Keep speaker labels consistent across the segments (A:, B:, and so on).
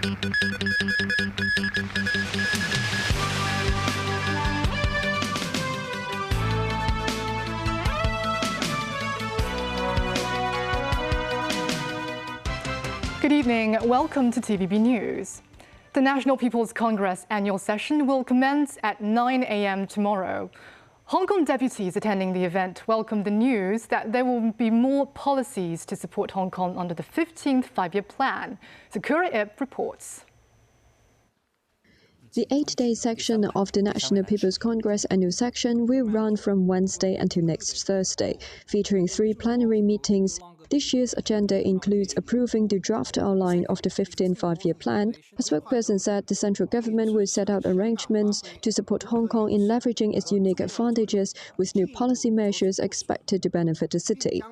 A: Good evening. Welcome to TVB News. The National People's Congress annual session will commence at 9 a.m. tomorrow. Hong Kong deputies attending the event welcomed the news that there will be more policies to support Hong Kong under the 15th five-year plan. Sakura Ip reports.
B: The 8-day section of the National People's Congress annual session will run from Wednesday until next Thursday, featuring 3 plenary meetings. This year's agenda includes approving the draft outline of the 15th five-year plan. A spokesperson said the central government will set out arrangements to support Hong Kong in leveraging its unique advantages with new policy measures expected to benefit the city.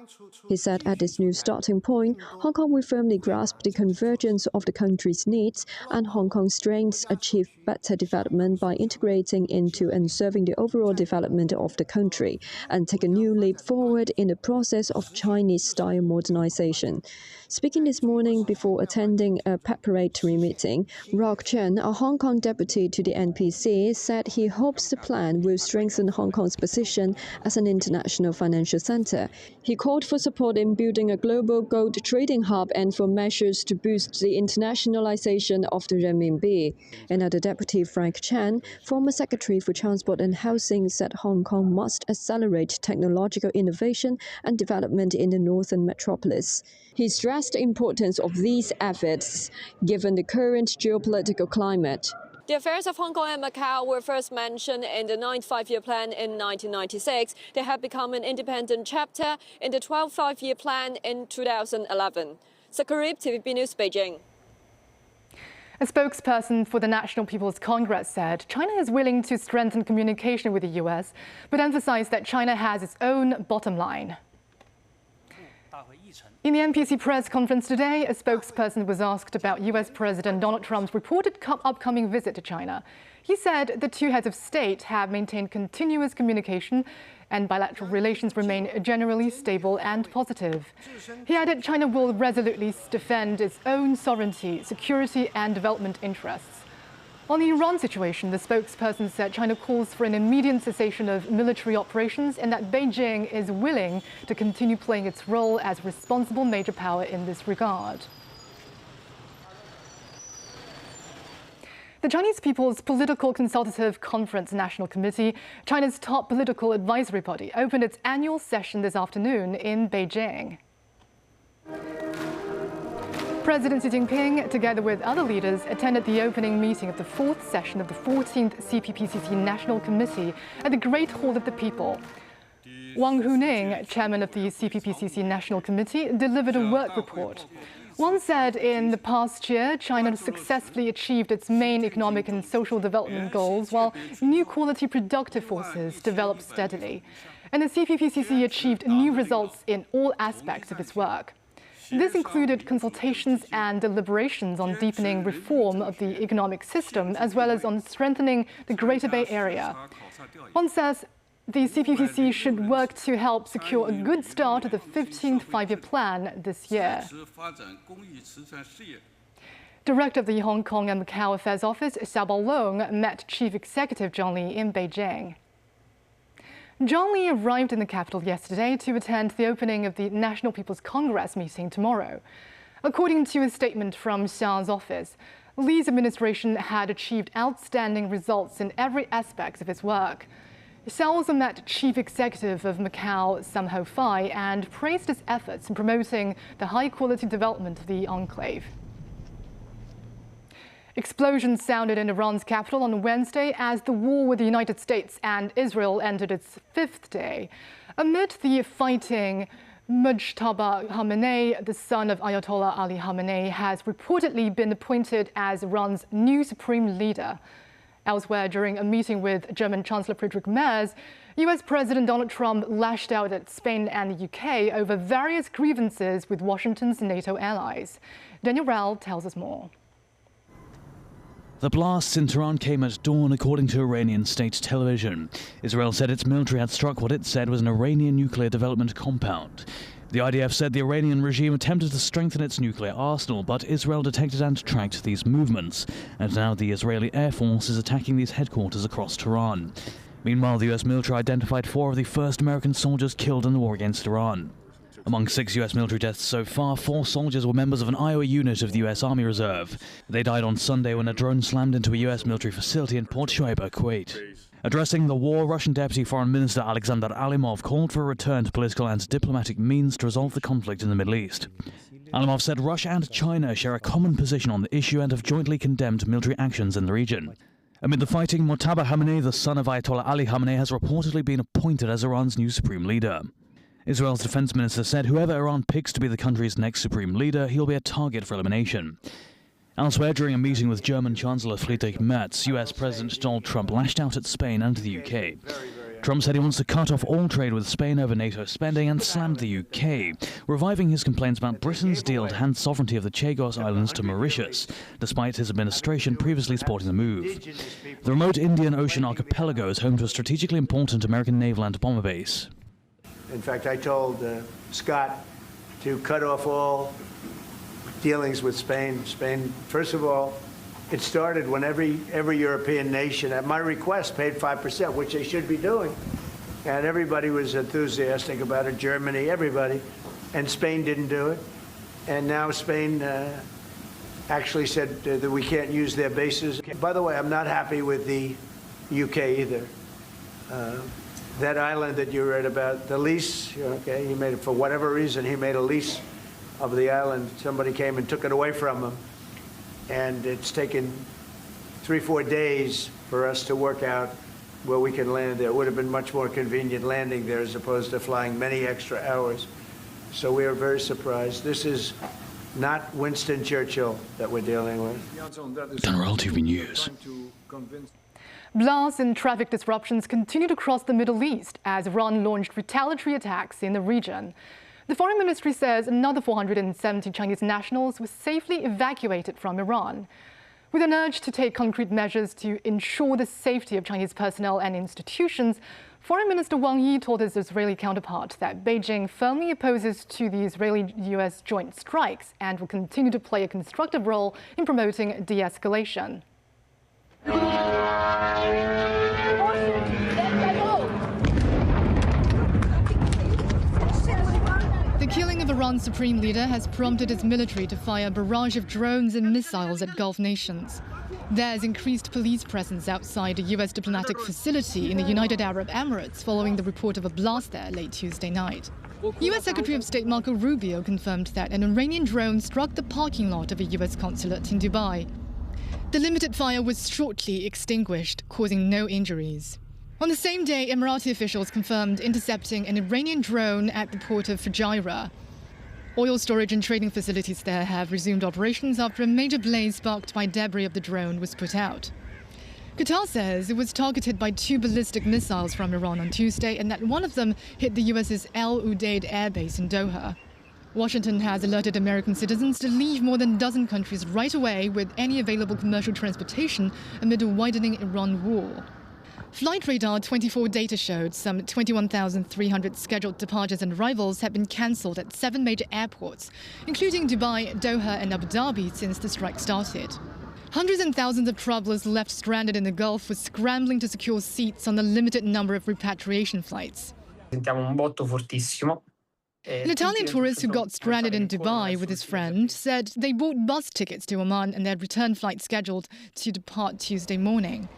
B: He said at this new starting point, Hong Kong will firmly grasp the convergence of the country's needs and Hong Kong's strengths achieve better development by integrating into and serving the overall development of the country and take a new leap forward in the process of Chinese-style modernization. Speaking this morning before attending a preparatory meeting, Rock Chen, a Hong Kong deputy to the NPC, said he hopes the plan will strengthen Hong Kong's position as an international financial center. He called for support in building a global gold trading hub and for measures to boost the internationalization of the renminbi. Another deputy, Frank Chan, former Secretary for Transport and Housing, said Hong Kong must accelerate technological innovation and development in the northern metropolis. He stressed the importance of these efforts, given the current geopolitical climate.
C: The affairs of Hong Kong and Macau were first mentioned in the 9th five-year plan in 1996. They have become an independent chapter in the 12th five-year plan in 2011. Sakurib, TVB News, Beijing.
A: A spokesperson for the National People's Congress said China is willing to strengthen communication with the U.S., but emphasized that China has its own bottom line. In the NPC press conference today, a spokesperson was asked about U.S. President Donald Trump's reported upcoming visit to China. He said the two heads of state have maintained continuous communication and bilateral relations remain generally stable and positive. He added China will resolutely defend its own sovereignty, security and development interests. On the Iran situation, the spokesperson said China calls for an immediate cessation of military operations and that Beijing is willing to continue playing its role as responsible major power in this regard. The Chinese People's Political Consultative Conference National Committee, China's top political advisory body, opened its annual session this afternoon in Beijing. President Xi Jinping, together with other leaders, attended the opening meeting of the 4th session of the 14th CPPCC National Committee at the Great Hall of the People. Wang Huning, chairman of the CPPCC National Committee, delivered a work report. Wang said in the past year, China successfully achieved its main economic and social development goals, while new quality productive forces developed steadily. And the CPPCC achieved new results in all aspects of its work. This included consultations and deliberations on deepening reform of the economic system, as well as on strengthening the Greater Bay Area. One says the CPPCC should work to help secure a good start to the 15th five-year plan this year. Director of the Hong Kong and Macau Affairs Office, Sai Wa Ho, met Chief Executive John Lee in Beijing. John Lee arrived in the capital yesterday to attend the opening of the National People's Congress meeting tomorrow. According to a statement from Xia's office, Lee's administration had achieved outstanding results in every aspect of its work. Xia also met Chief Executive of Macau, Sam Ho Fai, and praised his efforts in promoting the high-quality development of the enclave. Explosions sounded in Iran's capital on Wednesday as the war with the United States and Israel entered its 5th day. Amid the fighting, Mujtaba Khamenei, the son of Ayatollah Ali Khamenei, has reportedly been appointed as Iran's new supreme leader. Elsewhere, during a meeting with German Chancellor Friedrich Merz, US President Donald Trump lashed out at Spain and the UK over various grievances with Washington's NATO allies. Daniel Rao tells us more.
D: The blasts in Tehran came at dawn, according to Iranian state television. Israel said its military had struck what it said was an Iranian nuclear development compound. The IDF said the Iranian regime attempted to strengthen its nuclear arsenal, but Israel detected and tracked these movements, and now the Israeli Air Force is attacking these headquarters across Tehran. Meanwhile, the US military identified 4 of the first American soldiers killed in the war against Iran. Among 6 US military deaths so far, 4 soldiers were members of an Iowa unit of the US Army Reserve. They died on Sunday when a drone slammed into a US military facility in Port Shuaib, Kuwait. Addressing the war, Russian Deputy Foreign Minister Alexander Alimov called for a return to political and diplomatic means to resolve the conflict in the Middle East. Alimov said Russia and China share a common position on the issue and have jointly condemned military actions in the region. Amid the fighting, Mojtaba Khamenei, the son of Ayatollah Ali Khamenei, has reportedly been appointed as Iran's new supreme leader. Israel's defense minister said whoever Iran picks to be the country's next supreme leader, he'll be a target for elimination. Elsewhere, during a meeting with German Chancellor Friedrich Merz, US President Donald Trump lashed out at Spain and the UK. Trump said he wants to cut off all trade with Spain over NATO spending and slammed the UK, reviving his complaints about Britain's deal to hand sovereignty of the Chagos Islands to Mauritius, despite his administration previously supporting the move. The remote Indian Ocean archipelago is home to a strategically important American naval and bomber base.
E: In fact, I told Scott to cut off all dealings with Spain. Spain, first of all, it started when every European nation, at my request, paid 5%, which they should be doing. And everybody was enthusiastic about it, Germany, everybody. And Spain didn't do it. And now Spain actually said that we can't use their bases. By the way, I'm not happy with the UK either. That island that you read about, the lease, okay, he made it for whatever reason, he made a lease of the island. Somebody came and took it away from him. And it's taken 3-4 days for us to work out where we can land there. It would have been much more convenient landing there as opposed to flying many extra hours. So we are very surprised. This is not Winston Churchill that we're dealing with.
D: General TV News.
A: Blasts and traffic disruptions continued across the Middle East as Iran launched retaliatory attacks in the region. The Foreign Ministry says another 470 Chinese nationals were safely evacuated from Iran. With an urge to take concrete measures to ensure the safety of Chinese personnel and institutions, Foreign Minister Wang Yi told his Israeli counterpart that Beijing firmly opposes to the Israeli-US joint strikes and will continue to play a constructive role in promoting de-escalation. The killing of Iran's supreme leader has prompted its military to fire a barrage of drones and missiles at Gulf nations. There's increased police presence outside a US diplomatic facility in the United Arab Emirates following the report of a blast there late Tuesday night. US Secretary of State Marco Rubio confirmed that an Iranian drone struck the parking lot of a US consulate in Dubai. The limited fire was shortly extinguished, causing no injuries. On the same day, Emirati officials confirmed intercepting an Iranian drone at the port of Fujairah. Oil storage and trading facilities there have resumed operations after a major blaze sparked by debris of the drone was put out. Qatar says it was targeted by 2 ballistic missiles from Iran on Tuesday and that one of them hit the US's El Udeid airbase in Doha. Washington has alerted American citizens to leave more than a dozen countries right away with any available commercial transportation amid a widening Iran war. Flight Radar 24 data showed some 21,300 scheduled departures and arrivals have been cancelled at 7 major airports, including Dubai, Doha and Abu Dhabi since the strike started. Hundreds and thousands of travelers left stranded in the Gulf were scrambling to secure seats on the limited number of repatriation flights. An Italian tourist who got stranded in Dubai with his friend said they bought bus tickets to Oman and their return flight scheduled to depart Tuesday morning.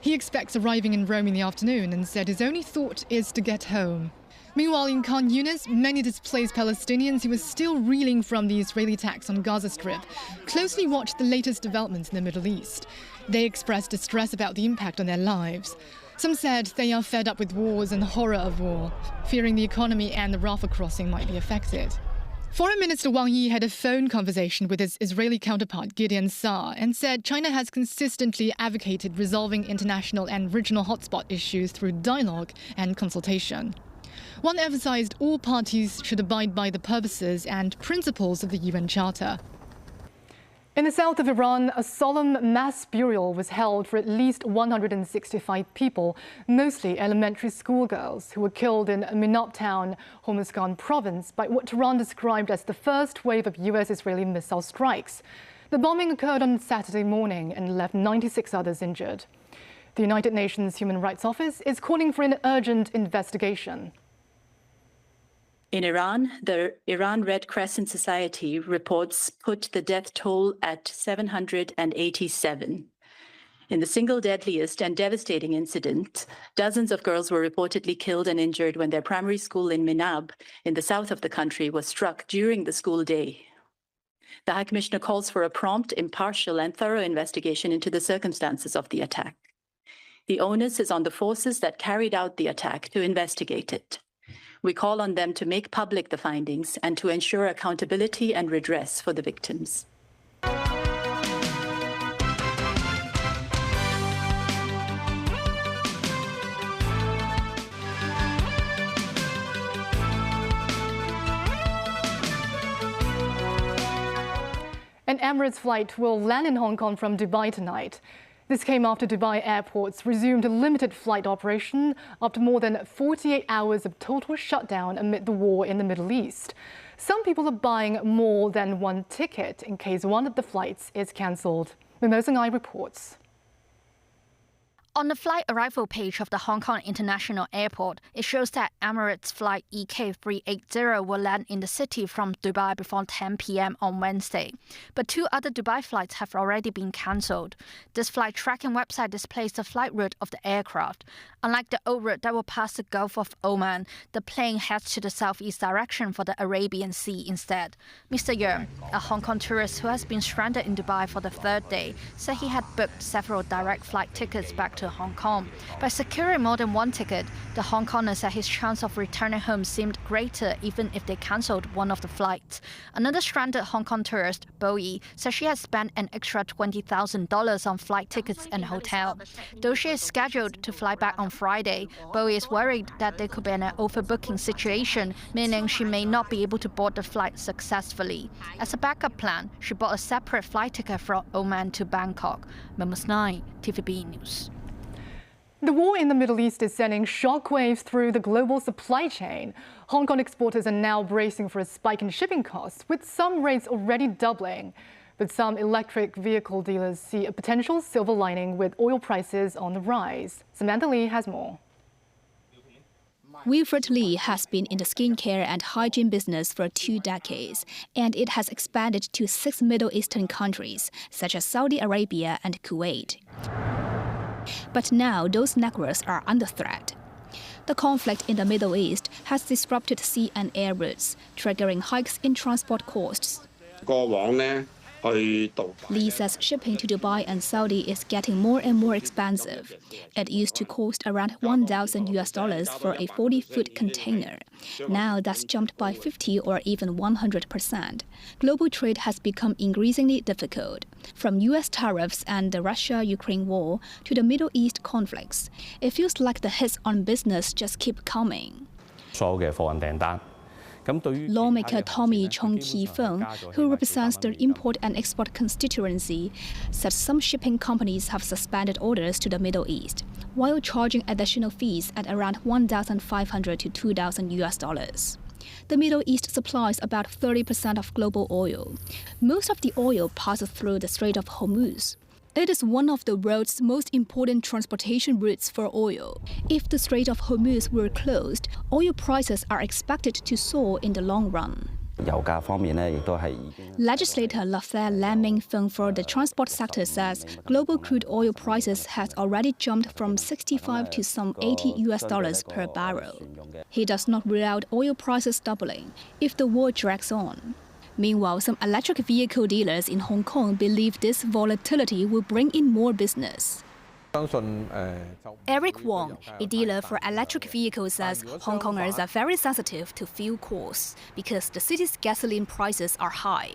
A: He expects arriving in Rome in the afternoon and said his only thought is to get home. Meanwhile, in Khan Yunis, many displaced Palestinians who were still reeling from the Israeli attacks on Gaza Strip closely watched the latest developments in the Middle East. They expressed distress about the impact on their lives. Some said they are fed up with wars and the horror of war, fearing the economy and the Rafah crossing might be affected. Foreign Minister Wang Yi had a phone conversation with his Israeli counterpart Gideon Saar and said China has consistently advocated resolving international and regional hotspot issues through dialogue and consultation. One emphasized all parties should abide by the purposes and principles of the UN Charter. In the south of Iran, a solemn mass burial was held for at least 165 people, mostly elementary school girls, who were killed in Minab town, Hormuzgan province, by what Tehran described as the first wave of US-Israeli missile strikes. The bombing occurred on Saturday morning and left 96 others injured. The United Nations Human Rights Office is calling for an urgent investigation.
F: In Iran, the Iran Red Crescent Society reports put the death toll at 787. In the single deadliest and devastating incident, dozens of girls were reportedly killed and injured when their primary school in Minab, in the south of the country, was struck during the school day. The High Commissioner calls for a prompt, impartial, and thorough investigation into the circumstances of the attack. The onus is on the forces that carried out the attack to investigate it. We call on them to make public the findings and to ensure accountability and redress for the victims.
A: An Emirates flight will land in Hong Kong from Dubai tonight. This came after Dubai airports resumed a limited flight operation after more than 48 hours of total shutdown amid the war in the Middle East. Some people are buying more than one ticket in case one of the flights is cancelled. Mimosa Ngai reports.
G: On the flight arrival page of the Hong Kong International Airport, it shows that Emirates flight EK380 will land in the city from Dubai before 10 p.m. on Wednesday. But two other Dubai flights have already been cancelled. This flight tracking website displays the flight route of the aircraft. Unlike the old route that will pass the Gulf of Oman, the plane heads to the southeast direction for the Arabian Sea instead. Mr. Yeung, a Hong Kong tourist who has been stranded in Dubai for the third day, said he had booked several direct flight tickets back to Hong Kong. By securing more than one ticket, the Hong Konger said his chance of returning home seemed greater even if they cancelled one of the flights. Another stranded Hong Kong tourist, Bowie, said she has spent an extra $20,000 on flight tickets and hotel. Though she is scheduled to fly back on Friday, Bowie is worried that there could be an overbooking situation, meaning she may not be able to board the flight successfully. As a backup plan, she bought a separate flight ticket from Oman to Bangkok. Mimosa Ngai, TVB News.
A: The war in the Middle East is sending shockwaves through the global supply chain. Hong Kong exporters are now bracing for a spike in shipping costs, with some rates already doubling. But some electric vehicle dealers see a potential silver lining with oil prices on the rise. Samantha Lee has more.
H: Wilfred Lee has been in the skincare and hygiene business for 2 decades, and it has expanded to 6 Middle Eastern countries, such as Saudi Arabia and Kuwait. But now those networks are under threat. The conflict in the Middle East has disrupted sea and air routes, triggering hikes in transport costs. Lee says shipping to Dubai and Saudi is getting more and more expensive. It used to cost around $1,000 for a 40-foot container. Now that's jumped by 50 or even 100%. Global trade has become increasingly difficult. From US tariffs and the Russia-Ukraine war to the Middle East conflicts, it feels like the hits on business just keep coming. Lawmaker Tommy Chong Ki-feng, who represents the import and export constituency, said some shipping companies have suspended orders to the Middle East, while charging additional fees at around $1,500 to $2,000. The Middle East supplies about 30% of global oil. Most of the oil passes through the Strait of Hormuz. It is one of the world's most important transportation routes for oil. If the Strait of Hormuz were closed, oil prices are expected to soar in the long run. Legislator Lafayette Lam Feng for the transport sector says global crude oil prices has already jumped from $65 to some $80 per barrel. He does not rule out oil prices doubling if the war drags on. Meanwhile, some electric vehicle dealers in Hong Kong believe this volatility will bring in more business. Eric Wong, a dealer for electric vehicles, says Hong Kongers are very sensitive to fuel costs because the city's gasoline prices are high.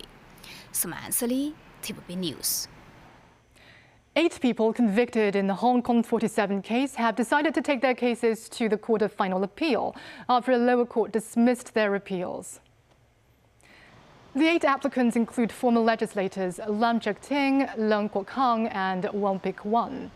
H: Samantha Lee, TVB News.
A: 8 people convicted in the Hong Kong 47 case have decided to take their cases to the Court of Final Appeal after a lower court dismissed their appeals. The 8 applicants include former legislators Lam Cheuk-ting, Leung Kwok-hang and Wong Pik-wan.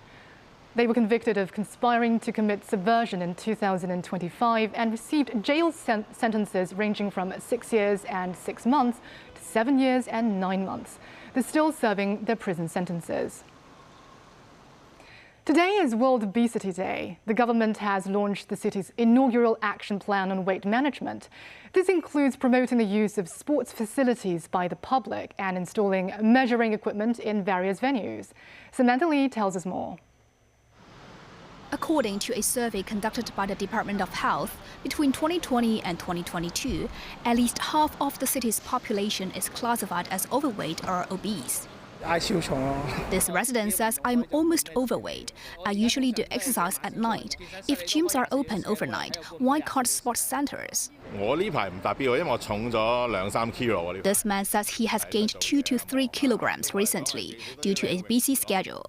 A: They were convicted of conspiring to commit subversion in 2025 and received jail sentences ranging from 6 years and 6 months to 7 years and 9 months. They're still serving their prison sentences. Today is World Obesity Day. The government has launched the city's inaugural action plan on weight management. This includes promoting the use of sports facilities by the public and installing measuring equipment in various venues. Samantha Lee tells us more.
H: According to a survey conducted by the Department of Health, between 2020 and 2022, at least half of the city's population is classified as overweight or obese. This resident says, "I'm almost overweight. I usually do exercise at night. If gyms are open overnight, why can't sports centers?" This man says he has gained 2 to 3 kilograms recently due to a busy schedule.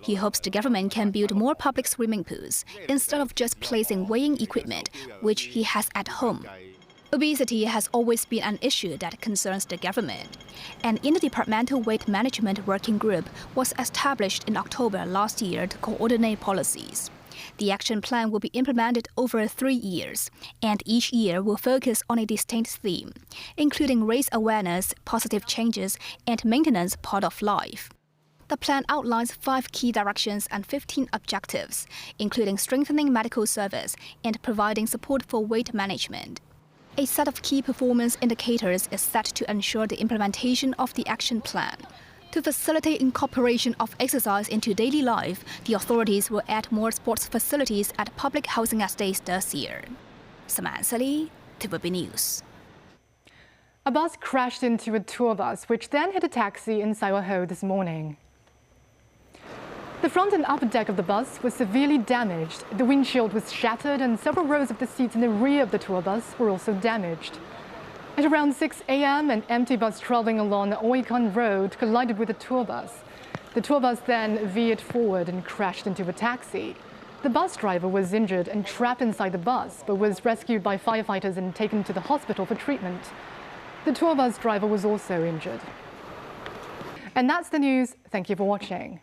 H: He hopes the government can build more public swimming pools instead of just placing weighing equipment, which he has at home. Obesity has always been an issue that concerns the government. An interdepartmental weight management working group was established in October last year to coordinate policies. The action plan will be implemented over 3 years, and each year will focus on a distinct theme, including raise awareness, positive changes, and maintenance part of life. The plan outlines 5 key directions and 15 objectives, including strengthening medical service and providing support for weight management. A set of key performance indicators is set to ensure the implementation of the action plan. To facilitate incorporation of exercise into daily life, the authorities will add more sports facilities at public housing estates this year. Samantha Lee, TVB News.
A: A bus crashed into a tour bus, which then hit a taxi in Sai Wa Ho this morning. The front and upper deck of the bus was severely damaged. The windshield was shattered and several rows of the seats in the rear of the tour bus were also damaged. At around 6 a.m., an empty bus traveling along Oi Kon Road collided with a tour bus. The tour bus then veered forward and crashed into a taxi. The bus driver was injured and trapped inside the bus, but was rescued by firefighters and taken to the hospital for treatment. The tour bus driver was also injured. And that's the news. Thank you for watching.